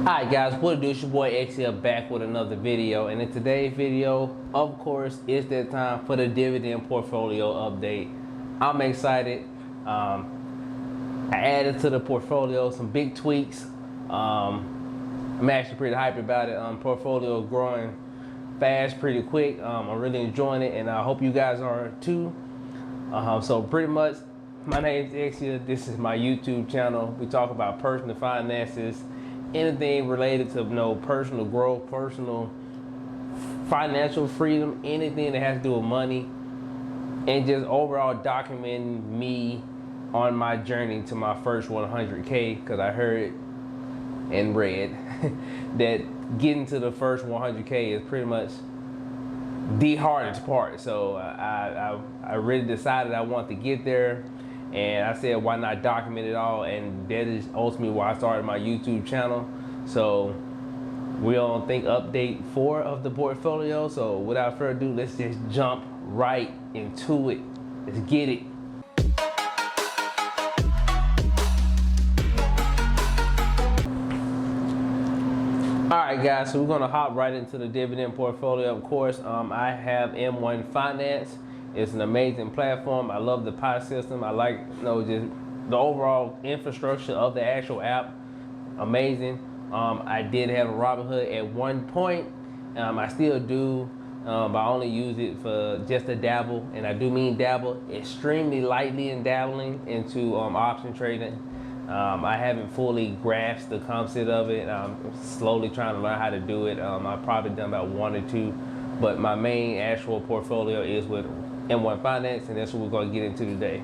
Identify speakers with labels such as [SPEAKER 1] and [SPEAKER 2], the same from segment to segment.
[SPEAKER 1] Alright guys, what it do? It's your boy Exia back with another video, and in today's video, of course, it's that time for the dividend portfolio update. I'm excited. I added to the portfolio some big tweaks. I'm actually pretty hyped about it. Portfolio growing fast, pretty quick. I'm really enjoying it, and I hope you guys are too. So pretty much, my name is Exia. This is my YouTube channel. We talk about personal finances, anything related to personal growth, personal financial freedom, anything that has to do with money, and just overall documenting me on my journey to my first 100K, because I heard and read that getting to the first 100K is pretty much the hardest part. So I really decided I want to get there, and I said, why not document it all? And that is ultimately why I started my YouTube channel. So we're on update 4 of the portfolio. So without further ado, let's just jump right into it. Let's get it. Alright guys, so we're gonna hop right into the dividend portfolio. Of course, I have M1 Finance. It's an amazing platform. I love the pie system. I like just the overall infrastructure of the actual app. Amazing. I did have a Robinhood at one point. I still do, but I only use it for just a dabble, and I do mean dabble extremely lightly in dabbling into option trading. I haven't fully grasped the concept of it. I'm slowly trying to learn how to do it. I've probably done about 1 or 2, but my main actual portfolio is with M1 Finance, and that's what we're going to get into today.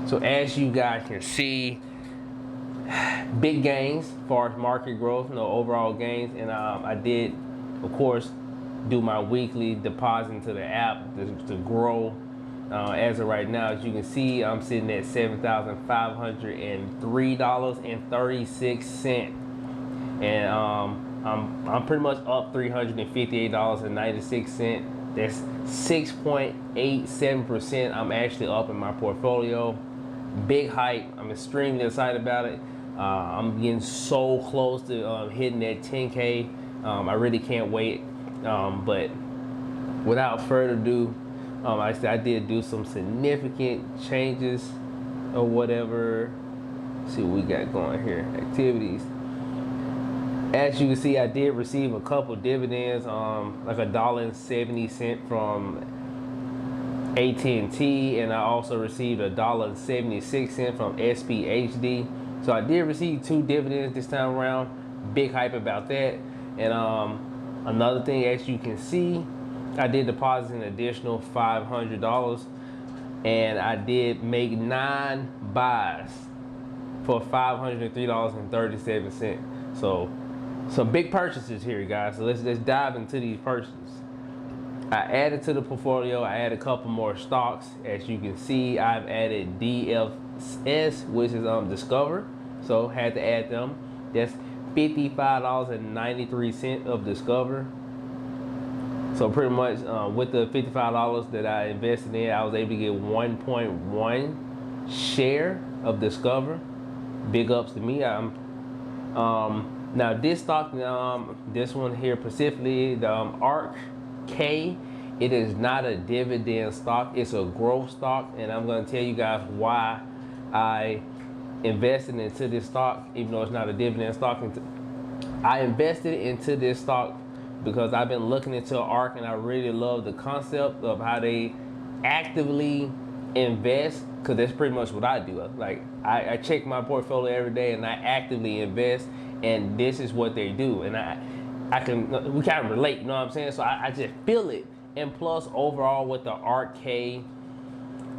[SPEAKER 1] So as you guys can see, big gains as far as market growth, overall gains, and I did, of course, do my weekly deposit into the app to grow. As of right now, as you can see, I'm sitting at $7,503.36, and I'm pretty much up $358.96. That's 6.87%. I'm actually up in my portfolio. Big hype. I'm extremely excited about it. I'm getting so close to hitting that 10K. I really can't wait. But without further ado, I did do some significant changes or whatever. Let's see what we got going here. Activities. As you can see, I did receive a couple dividends, like $1.70 from AT&T, and I also received $1.76 from SPHD. So I did receive 2 dividends this time around. Big hype about that. And another thing, as you can see, I did deposit an additional $500, and I did make 9 buys for $503.37. So some big purchases here, guys. So let's dive into these purchases. I added to the portfolio. I added a couple more stocks. As you can see, I've added DFS, which is Discover. So had to add them. That's $55.93 of Discover. So pretty much with the $55 that I invested in, I was able to get 1.1 share of Discover. Big ups to me. Now this stock, this one here specifically, the Ark K, it is not a dividend stock. It's a growth stock, and I'm going to tell you guys why I invested into this stock, even though it's not a dividend stock. I invested into this stock because I've been looking into Ark, and I really love the concept of how they actively invest, because that's pretty much what I do. Like I check my portfolio every day, and I actively invest, and this is what they do, and we kind of relate, you know what I'm saying? So I just feel it. And plus, overall with the Ark K,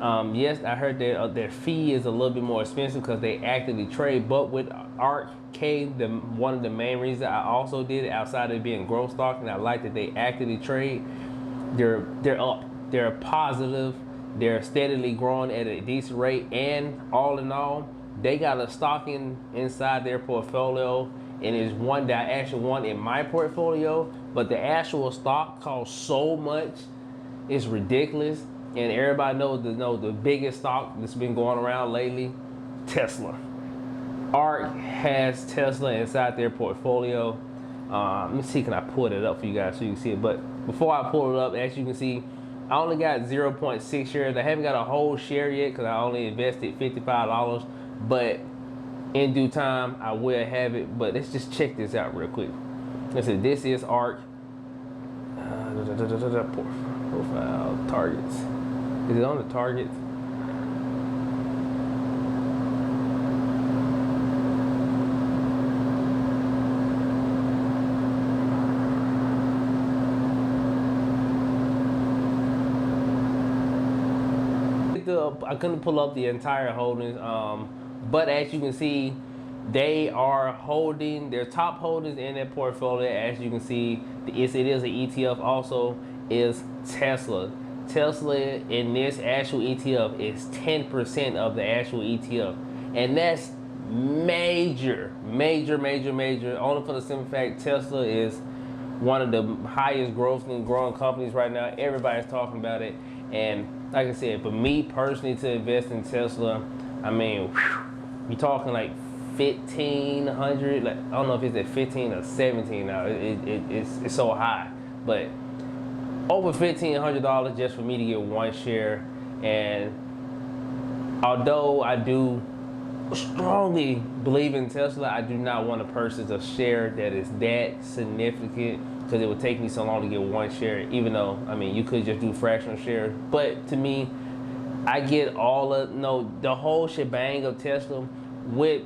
[SPEAKER 1] yes, I heard their fee is a little bit more expensive because they actively trade. But with Ark K, one of the main reasons I also did it, outside of being growth stock, and I like that they actively trade, they're up, they're positive, they're steadily growing at a decent rate, and all in all, they got a stock inside their portfolio, and it's one that I actually want in my portfolio, but the actual stock costs so much, it's ridiculous. And everybody knows the biggest stock that's been going around lately, Tesla. Ark has Tesla inside their portfolio. Let me see, can I pull it up for you guys so you can see it? But before I pull it up, as you can see, I only got 0.6 shares. I haven't got a whole share yet because I only invested $55. But in due time, I will have it. But let's just check this out real quick. Listen, this is Ark. Profile targets. Is it on the targets? I couldn't pull up the entire holdings, but as you can see, they are holding their top holdings in their portfolio. As you can see, it is an ETF. Also, is Tesla. Tesla in this actual ETF is 10% of the actual ETF, and that's major. Only for the simple fact Tesla is one of the highest growing companies right now. Everybody's talking about it, and like I said, for me personally to invest in Tesla, I mean, you're talking like 1,500. Like, I don't know if it's at 15 or 17 now. It's so high, but over $1,500 just for me to get one share. And although I do strongly believe in Tesla, I do not want to purchase a share that is that significant, because it would take me so long to get one share, even though, I mean, you could just do fractional shares. But to me, I get the whole shebang of Tesla with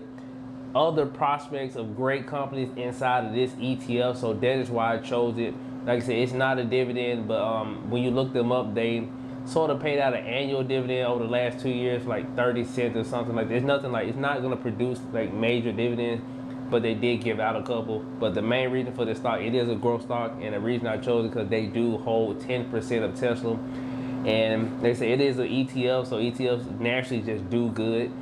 [SPEAKER 1] other prospects of great companies inside of this ETF. So that is why I chose it. Like I said, it's not a dividend, but when you look them up, they sort of paid out an annual dividend over the last 2 years, like 30 cents or something like that. It's nothing like, it's not going to produce like major dividends, but they did give out a couple. But the main reason for this stock, it is a growth stock, and the reason I chose it because they do hold 10% of Tesla, and they say it is an ETF, so ETFs naturally just do good.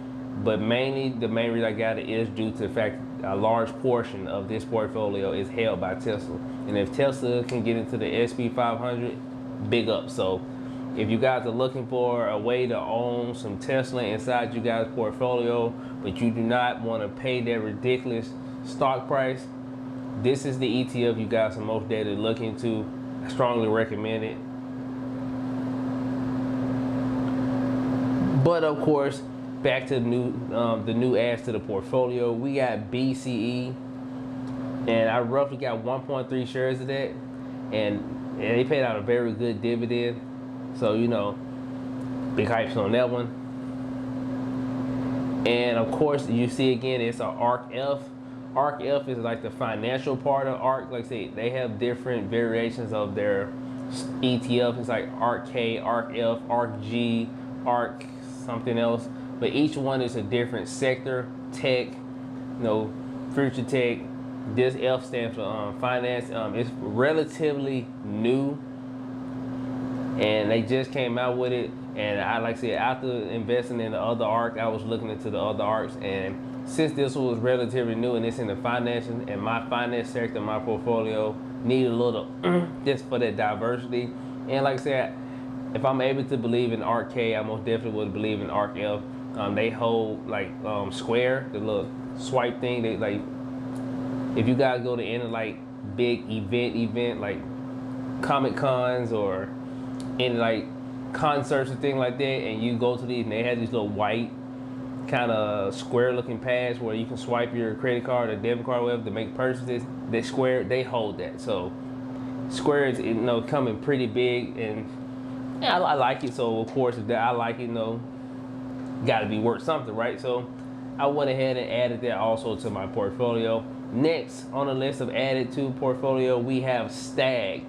[SPEAKER 1] But mainly, the main reason I got it is due to the fact a large portion of this portfolio is held by Tesla, and if Tesla can get into the SP 500, big up. So if you guys are looking for a way to own some Tesla inside you guys' portfolio, but you do not want to pay that ridiculous stock price, this is the ETF you guys are most daily looking into. I strongly recommend it. But of course, back to the new adds to the portfolio. We got BCE, and I roughly got 1.3 shares of that, and they paid out a very good dividend. So, you know, big hypes on that one. And of course, you see again, it's an Ark F. Ark F is like the financial part of Ark. Like I say, they have different variations of their ETF. It's like Ark K, Ark F, Ark G, Ark something else. But each one is a different sector. Tech, future tech. This F stands for finance. It's relatively new, and they just came out with it. And I, like I said, after investing in the other Ark, I was looking into the other Arks, and since this was relatively new and it's in the finance, and my finance sector, my portfolio needed a little just for that diversity. And like I said, if I'm able to believe in Ark K, I most definitely would believe in Ark F. They hold like Square, the little swipe thing. They like, if you guys go to any like big event like Comic Cons or any like concerts or thing like that, and you go to these and they have these little white kind of square looking pads where you can swipe your credit card or debit card or whatever to make purchases. That Square, they hold that. So Square is coming pretty big, and yeah, I like it. So of course, if that I like it, got to be worth something, right? So I went ahead and added that also to my portfolio. Next on the list of added to portfolio, we have Stag,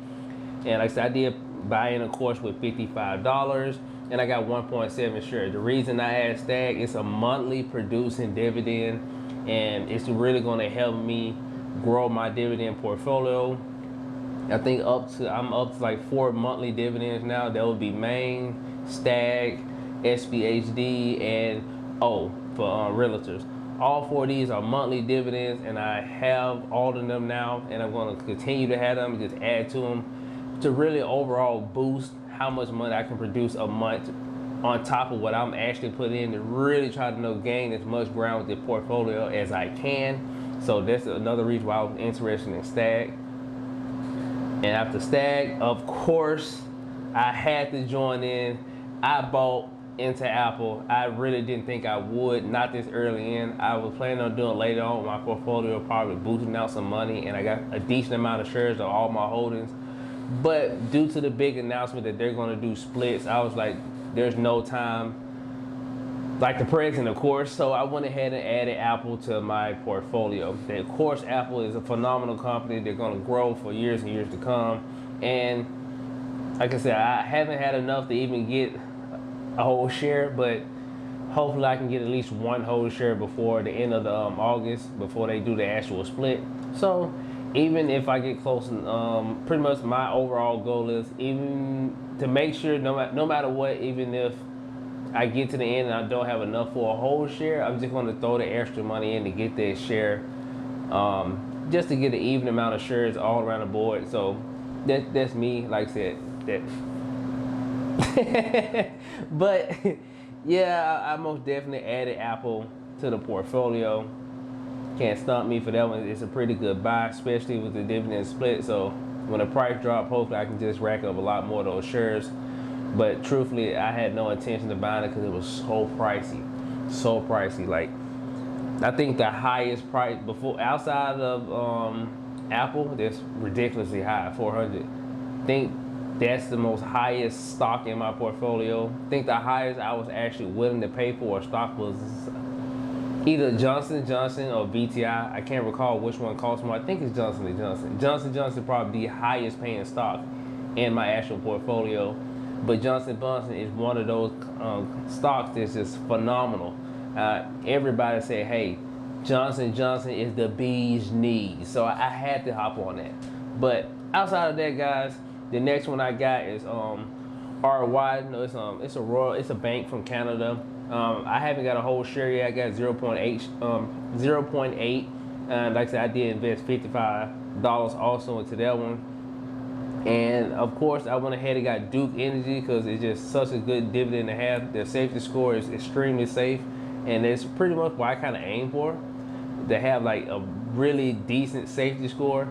[SPEAKER 1] and like I said, I did buy in, of course, with $55, and I got 1.7 shares. The reason I add Stag, it's a monthly producing dividend, and it's really going to help me grow my dividend portfolio. I think I'm up to like 4 monthly dividends now. That would be Main, Stag, SPHD, and O for realtors. All 4 of these are monthly dividends, and I have all of them now, and I'm going to continue to have them, just add to them to really overall boost how much money I can produce a month on top of what I'm actually putting in to really try to gain as much ground with the portfolio as I can. So that's another reason why I was interested in Stag. And after Stag, of course, I had to join in. I bought into Apple. I really didn't think I would, not this early in. I was planning on doing later on my portfolio, probably boosting out some money, and I got a decent amount of shares of all my holdings. But due to the big announcement that they're going to do splits, I was like, there's no time like the present, of course. So I went ahead and added Apple to my portfolio. Of course, Apple is a phenomenal company. They're going to grow for years and years to come. And like I said, I haven't had enough to even get a whole share, but hopefully I can get at least one whole share before the end of the August, before they do the actual split. So even if I get close, pretty much my overall goal is even to make sure no matter what, even if I get to the end and I don't have enough for a whole share, I'm just going to throw the extra money in to get that share, just to get an even amount of shares all around the board. So that's me, like I said. But yeah, I most definitely added Apple to the portfolio. Can't stump me for that one. It's a pretty good buy, especially with the dividend split. So when the price drop, hopefully I can just rack up a lot more of those shares. But truthfully, I had no intention of buying it because it was so pricey. Like, I think the highest price before outside of Apple, that's ridiculously high, 400. I think that's the most highest stock in my portfolio. I think the highest I was actually willing to pay for a stock was either Johnson & Johnson or VTI. I can't recall which one cost more. I think it's Johnson & Johnson. Johnson & Johnson probably the highest paying stock in my actual portfolio. But Johnson & Johnson is one of those stocks that's just phenomenal. Everybody say, hey, Johnson & Johnson is the bee's knees. So I had to hop on that. But outside of that, guys, the next one I got is RY. No, it's a bank from Canada. I haven't got a whole share yet. I got 0.8. And like I said, I did invest $55 also into that one. And of course, I went ahead and got Duke Energy because it's just such a good dividend to have. Their safety score is extremely safe, and it's pretty much what I kind of aim for, to have like a really decent safety score.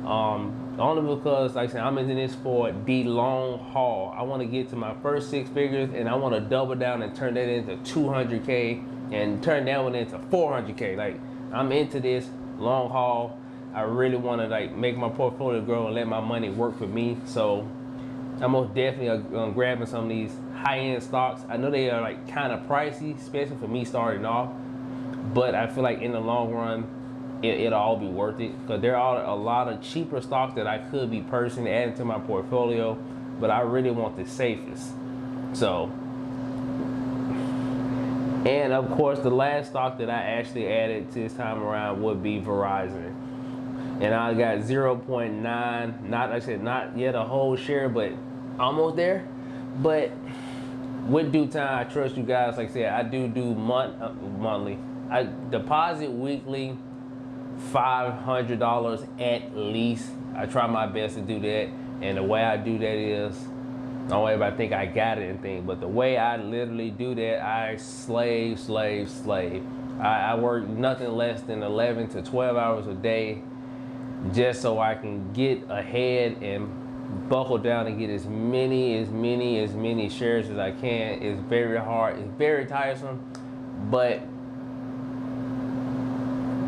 [SPEAKER 1] Only because, like I said, I'm into this for the long haul. I want to get to my first 6 figures, and I want to double down and turn that into 200K and turn that one into 400K. Like, I'm into this long haul. I really want to like make my portfolio grow and let my money work for me. So I'm most definitely grabbing some of these high-end stocks. I know they are like kind of pricey, especially for me starting off, but I feel like in the long run, it'll all be worth it, because there are a lot of cheaper stocks that I could be personally adding to my portfolio, but I really want the safest. So, and of course, the last stock that I actually added to this time around would be Verizon. And I got 0.9, not, like I said, not yet a whole share, but almost there. But with due time, I trust you guys. Like I said, I do monthly. I deposit weekly $500 at least. I try my best to do that. And the way I do that is, don't worry about think I got it and thing, but the way I literally do that, I slave. I work nothing less than 11 to 12 hours a day, just so I can get ahead and buckle down and get as many shares as I can. It's very hard, it's very tiresome, but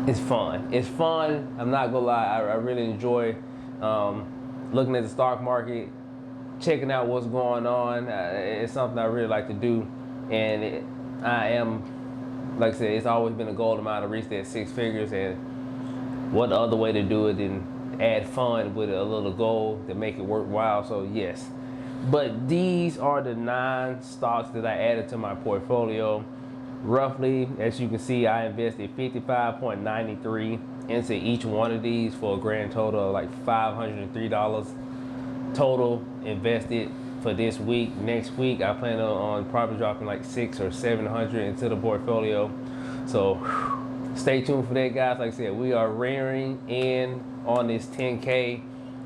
[SPEAKER 1] it's fun. It's fun, I'm not gonna lie. I really enjoy looking at the stock market, checking out what's going on. It's something I really like to do, and I am, like I said, it's always been a goal of mine to reach that 6 figures, and what other way to do it than add fun with a little goal to make it worthwhile. So yes, but these are the 9 stocks that I added to my portfolio. Roughly, as you can see, I invested $55.93 into each one of these for a grand total of like $503 total invested for this week. Next week, I plan on probably dropping like 600 or 700 into the portfolio. So stay tuned for that, guys. Like I said, we are rearing in on this 10K.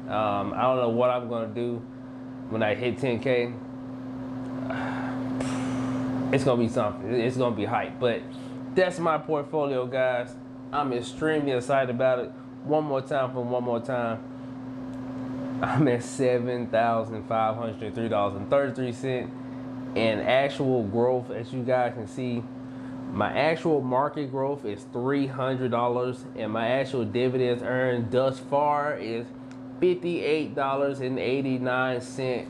[SPEAKER 1] I don't know what I'm gonna do when I hit 10K. it's gonna be something. It's gonna be hype. But that's my portfolio, guys. I'm extremely excited about it. One more time. I'm at $7,503.33 in actual growth. As you guys can see, my actual market growth is $300, and my actual dividends earned thus far is $58.89.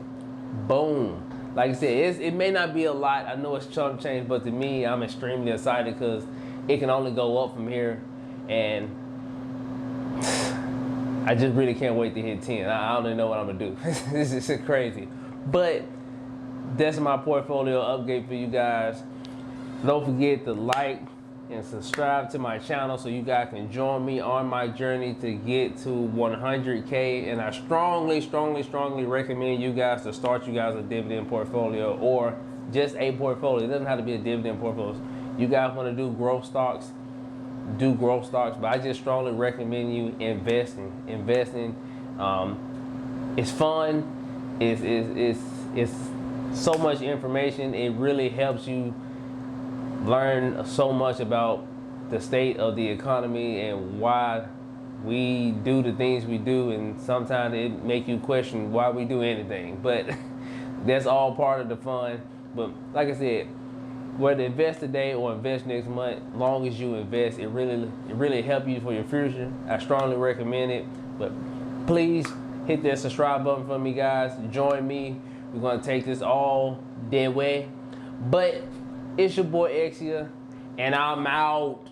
[SPEAKER 1] Boom. Like I said, it may not be a lot. I know it's chump change, but to me, I'm extremely excited because it can only go up from here, and I just really can't wait to hit 10. I don't even know what I'm gonna do. This is crazy. But that's my portfolio update for you guys. Don't forget to like and subscribe to my channel so you guys can join me on my journey to get to 100K. And I strongly recommend you guys to start you guys a dividend portfolio, or just a portfolio. It doesn't have to be a dividend portfolio. You guys want to do growth stocks, do growth stocks, but I just strongly recommend you investing. It's fun. It's so much information. It really helps you learn so much about the state of the economy and why we do the things we do, and sometimes it make you question why we do anything, but that's all part of the fun. But like I said, whether invest today or invest next month, long as you invest, it really help you for your future. I strongly recommend it. But please hit that subscribe button for me, guys. Join me. We're gonna take this all their way. But it's your boy Exia, and I'm out.